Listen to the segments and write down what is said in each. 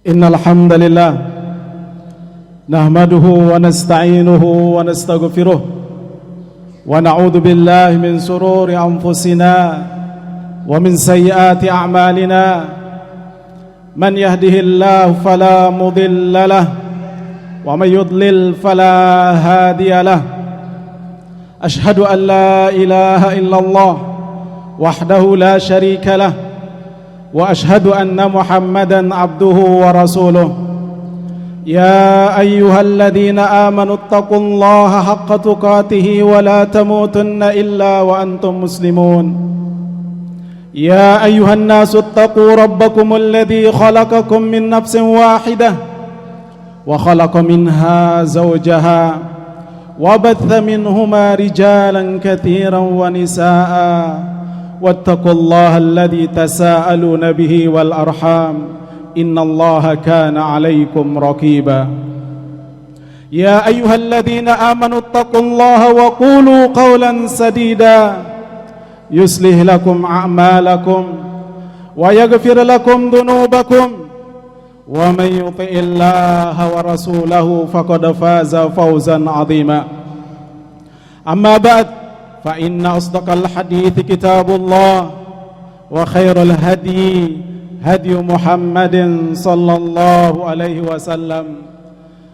Innal hamdalillah nahmaduhu wa nasta'inuhu wa nastaghfiruh wa na'udzu billahi min shururi anfusina wa min sayyiati a'malina man yahdihillahu fala mudilla lahu wa may yudlil fala hadiya lahu ashhadu an la ilaha illallah wahdahu la syarika lahu wa ashhadu anna Muhammadan abduhu wa rasuluh. Ya ayyuhalladzina amanu taqullaha haqqa tuqatih wa la tamutunna illa wa antum muslimun. Ya ayyuhan nasu taqu rabbakumul ladzi khalaqakum min nafsin wahidah wa khalaqa minha zawjaha wa batha minhuma rijalan katsiran wa nisaa'a wattaqullaha alladzi tasaaluna bihi wal arham innallaha kana 'alaikum raqiba. Ya ayyuhalladzina amanu taqullaha wa qulu qawlan sadida yuslih lakum a'malakum wa yaghfir lakum dhunubakum wa may yuti'illaha wa rasulahu faqad faza fawzan 'azima. Amma ba'd, fa inna asdaqal hadithi kitabullah wa khairal hadi hadi Muhammadin sallallahu alaihi wasallam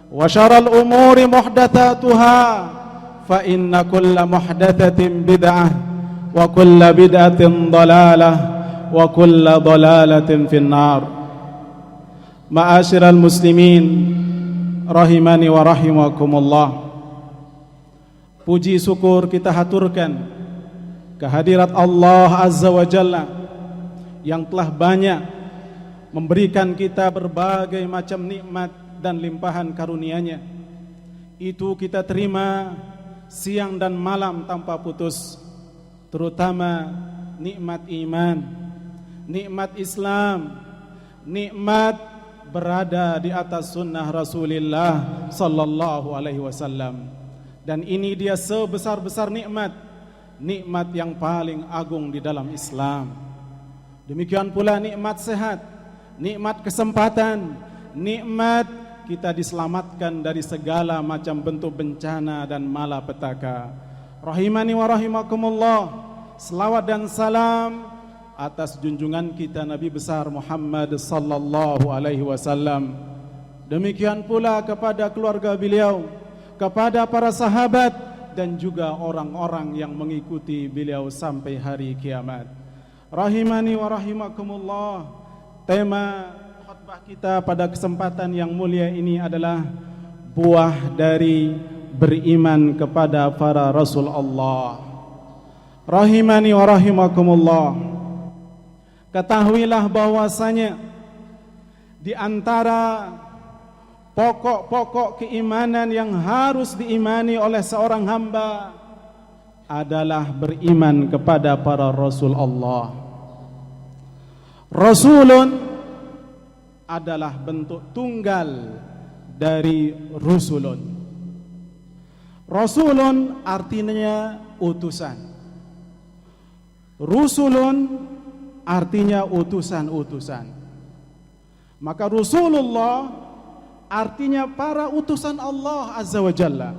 wa syarrul umuri muhdatsatuha fa inna kulla muhdatsatin bid'ah wa kulla bid'atin dhalalah wa kulla dhalalatin finnar. Ma'asyiral muslimin rahimani wa rahimakumullah, puji syukur kita haturkan kehadirat Allah Azza wa Jalla yang telah banyak memberikan kita berbagai macam nikmat dan limpahan karunia-Nya. Itu kita terima siang dan malam tanpa putus, terutama nikmat iman, nikmat Islam, nikmat berada di atas sunnah Rasulullah sallallahu alaihi wasallam. Dan ini dia sebesar-besar nikmat, nikmat yang paling agung di dalam Islam. Demikian pula nikmat sehat, nikmat kesempatan, nikmat kita diselamatkan dari segala macam bentuk bencana dan malapetaka. Rahimani wa rahimakumullah, selawat dan salam atas junjungan kita Nabi besar Muhammad sallallahu alaihi wasallam. Demikian pula kepada keluarga beliau, kepada para sahabat dan juga orang-orang yang mengikuti beliau sampai hari kiamat. Rahimani wa rahimakumullah, tema khutbah kita pada kesempatan yang mulia ini adalah buah dari beriman kepada para Rasul Allah. Rahimani wa rahimakumullah, ketahuilah bahwasanya di antara pokok-pokok keimanan yang harus diimani oleh seorang hamba adalah beriman kepada para Rasul Allah. Rasulun adalah bentuk tunggal dari rusulun. Rasulun artinya utusan. Rusulun artinya utusan-utusan. Maka Rasulullah artinya para utusan Allah Azza wa Jalla.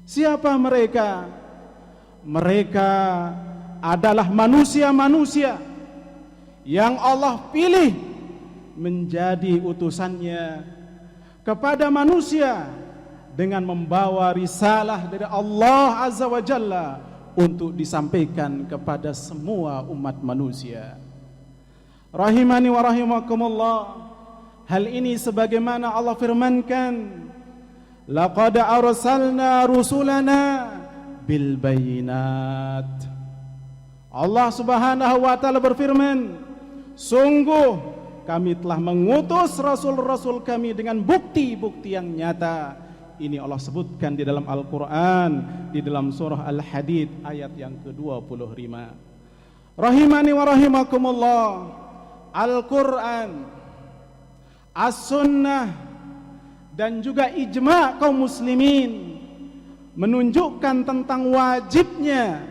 Siapa mereka? Mereka adalah manusia-manusia yang Allah pilih menjadi utusannya kepada manusia dengan membawa risalah dari Allah Azza wa Jalla untuk disampaikan kepada semua umat manusia. Rahimani wa rahimakumullah, hal ini sebagaimana Allah firmankan, laqad arsalna rusulana bil bayinat. Allah Subhanahu wa taala berfirman, sungguh kami telah mengutus rasul-rasul kami dengan bukti-bukti yang nyata. Ini Allah sebutkan di dalam Al-Quran, di dalam surah Al-Hadid ayat yang ke-25. Rahimani wa rahimakumullah, Al-Quran, As-Sunnah dan juga ijma' kaum muslimin menunjukkan tentang wajibnya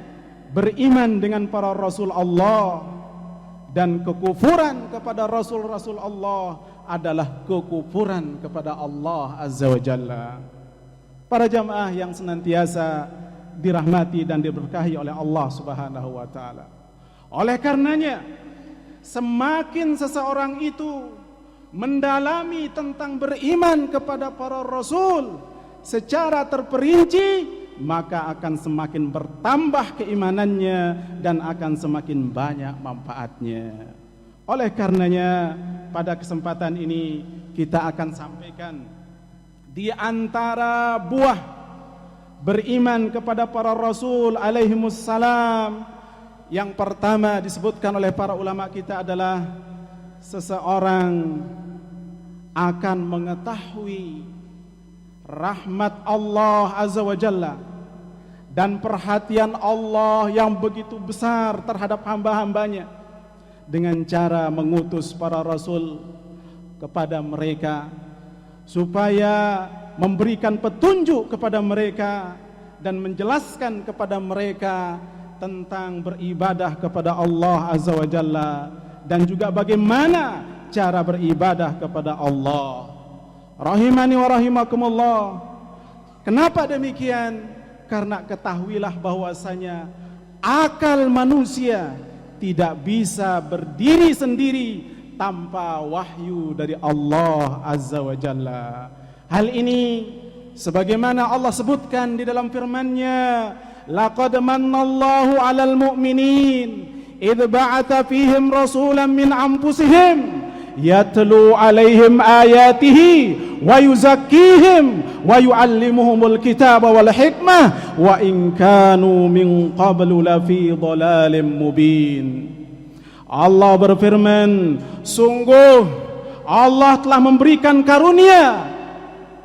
beriman dengan para Rasul Allah dan kekufuran kepada Rasul-Rasul Allah adalah kekufuran kepada Allah Azza wa Jalla. Para jamaah yang senantiasa dirahmati dan diberkahi oleh Allah Subhanahu wa taala. Oleh karenanya, semakin seseorang itu mendalami tentang beriman kepada para rasul secara terperinci, maka akan semakin bertambah keimanannya dan akan semakin banyak manfaatnya. Oleh karenanya, pada kesempatan ini kita akan sampaikan di antara buah beriman kepada para rasul alaihimussalam, yang pertama disebutkan oleh para ulama kita adalah seseorang akan mengetahui rahmat Allah Azza wa Jalla dan perhatian Allah yang begitu besar terhadap hamba-hambanya dengan cara mengutus para rasul kepada mereka supaya memberikan petunjuk kepada mereka dan menjelaskan kepada mereka tentang beribadah kepada Allah Azza wa Jalla dan juga bagaimana cara beribadah kepada Allah. Rahimani wa rahimakumullah. Kenapa demikian? Karena ketahuilah bahwasanya akal manusia tidak bisa berdiri sendiri tanpa wahyu dari Allah Azza wa Jalla. Hal ini sebagaimana Allah sebutkan di dalam firman-Nya, laqad mannallahu 'alal mu'minin idh ba'atha fihim rasulan min anfusihim yatlu 'alaihim ayatihi wa yuzakkihim wa yu'allimuhumul kitaba wal hikmah wa in kanu min qablu lafi dhalalin mubin. Allah berfirman, sungguh Allah telah memberikan karunia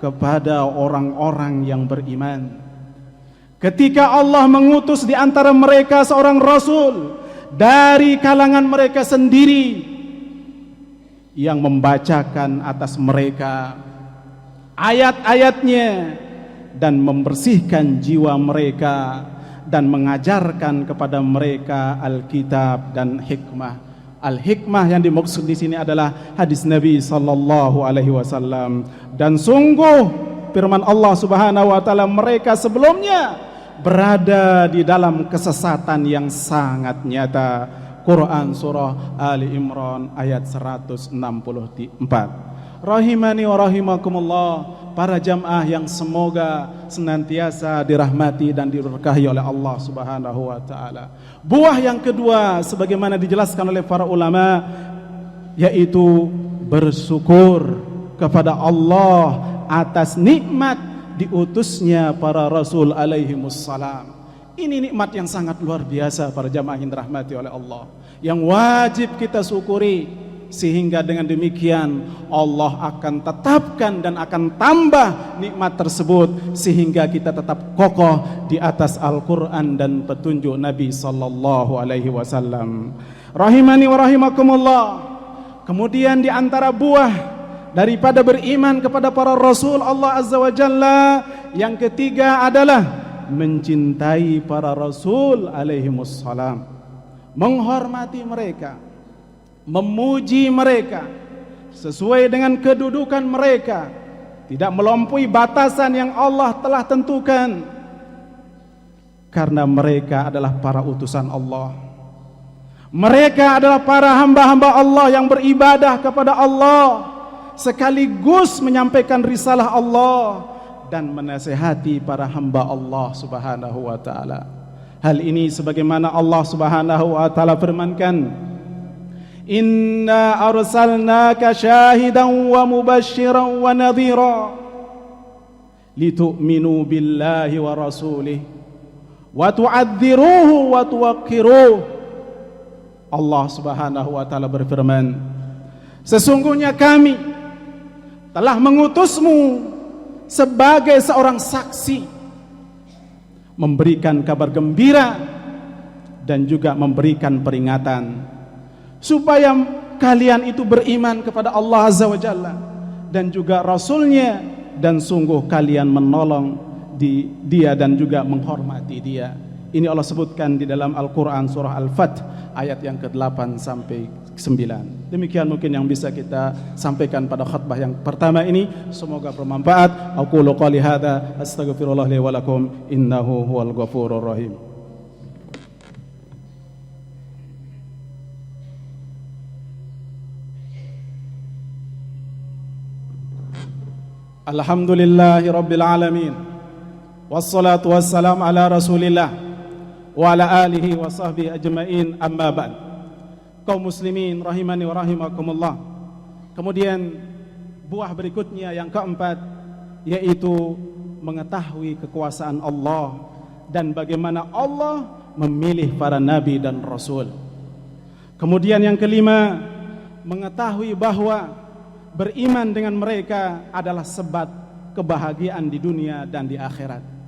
kepada orang-orang yang beriman ketika Allah mengutus di antara mereka seorang rasul dari kalangan mereka sendiri yang membacakan atas mereka ayat-ayatnya dan membersihkan jiwa mereka dan mengajarkan kepada mereka Alkitab dan hikmah. Al-hikmah yang dimaksud di sini adalah hadis Nabi sallallahu alaihi wasallam. Dan sungguh firman Allah Subhanahu wa taala, mereka sebelumnya berada di dalam kesesatan yang sangat nyata. Quran surah Ali Imran ayat 164. Rahimani wa rahimakumullah, para jamaah yang semoga senantiasa dirahmati dan diberkahi oleh Allah Subhanahu wa taala. Buah yang kedua sebagaimana dijelaskan oleh para ulama, yaitu bersyukur kepada Allah atas nikmat diutusnya para rasul alaihimussalam. Ini nikmat yang sangat luar biasa para jamaah yang dirahmati oleh Allah, yang wajib kita syukuri. Sehingga dengan demikian Allah akan tetapkan dan akan tambah nikmat tersebut sehingga kita tetap kokoh di atas Al-Quran dan petunjuk Nabi sallallahu alaihi wasallam. Rahimani wa rahimakumullah. Kemudian di antara buah daripada beriman kepada para rasul Allah Azza wa Jalla, yang ketiga adalah mencintai para rasul alaihimussalam, menghormati mereka, memuji mereka sesuai dengan kedudukan mereka, tidak melampaui batasan yang Allah telah tentukan, karena mereka adalah para utusan Allah. Mereka adalah para hamba-hamba Allah yang beribadah kepada Allah sekaligus menyampaikan risalah Allah dan menasihati para hamba Allah Subhanahu wa taala. Hal ini sebagaimana Allah Subhanahu wa taala firmankan, inna arsalnaka syahidan wa mubasysyiran wa nadhira litu'minu billahi wa rasulih wa tu'adziruhu wa tuwaqqiruh. Allah Subhanahu wa taala berfirman, sesungguhnya kami telah mengutusmu sebagai seorang saksi, memberikan kabar gembira dan juga memberikan peringatan supaya kalian itu beriman kepada Allah Azza wa Jalla dan juga Rasulnya, dan sungguh kalian menolong dia dan juga menghormati dia. Ini Allah sebutkan di dalam Al-Quran surah Al-Fath ayat yang ke-8 sampai Demikian mungkin yang bisa kita sampaikan pada khutbah yang pertama ini. Semoga bermanfaat. Aqulu qali hadza astaghfirullah li wa lakum innahu huwal ghafurur rahim. Alhamdulillahi rabbil alamin. Wassalatu wassalamu ala Rasulillah wa ala alihi wa sahbihi ajmain, amma ba'd. Kaum muslimin rahimani wa rahimakumullah. Kemudian buah berikutnya yang keempat, yaitu mengetahui kekuasaan Allah dan bagaimana Allah memilih para nabi dan rasul. Kemudian yang kelima, mengetahui bahwa beriman dengan mereka adalah sebab kebahagiaan di dunia dan di akhirat.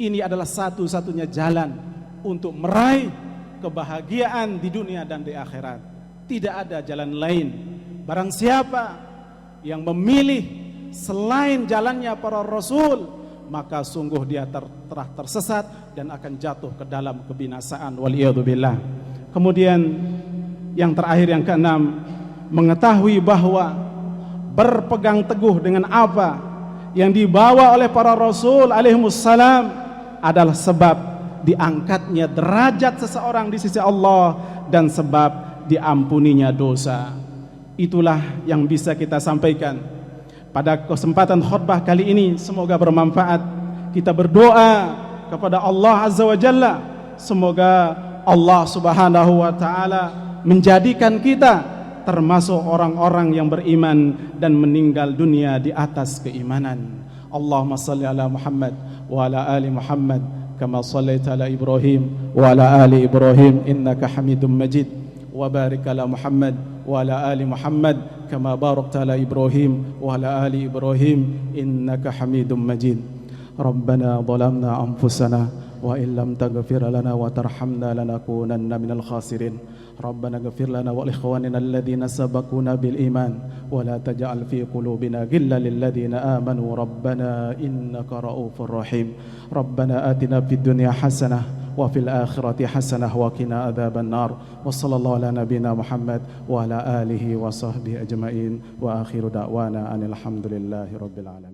Ini adalah satu-satunya jalan untuk meraih kebahagiaan di dunia dan di akhirat. Tidak ada jalan lain. Barang siapa yang memilih selain jalannya para rasul, maka sungguh dia telah tersesat dan akan jatuh ke dalam kebinasaan, waliyadzubillah. Kemudian yang terakhir, yang keenam, mengetahui bahwa berpegang teguh dengan apa yang dibawa oleh para rasul alaihimussalam adalah sebab diangkatnya derajat seseorang di sisi Allah dan sebab diampuninya dosa. Itulah yang bisa kita sampaikan pada kesempatan khutbah kali ini. Semoga bermanfaat. Kita berdoa kepada Allah Azza wa Jalla, semoga Allah Subhanahu wa taala menjadikan kita termasuk orang-orang yang beriman dan meninggal dunia di atas keimanan. Allahumma salli ala Muhammad wa ala ali Muhammad kama sallaita ala Ibrahim wa ala ali Ibrahim innaka Hamidum Majid, wa barik ala Muhammad wa ala ali Muhammad kama barakta ala Ibrahim wa ala ali Ibrahim innaka Hamidum Majid. Rabbana zalamna anfusana wa illam taghfir lana wa tarhamna lanakunanna minal khasirin. Rabbana ighfir lana wa li ikhwanina alladhina sabaquna bil iman wa la taj'al fi qulubina ghillan lil ladzina amanu rabbana innaka ra'ufur rahim. Rabbana atina fid dunya hasanah wa fil akhirati hasanah wa qina adzaban nar. Wa sallallahu ala nabiyyina Muhammad wa ala alihi wa sahbihi ajmain wa akhiru da'wana anil hamdulillahi rabbil alamin.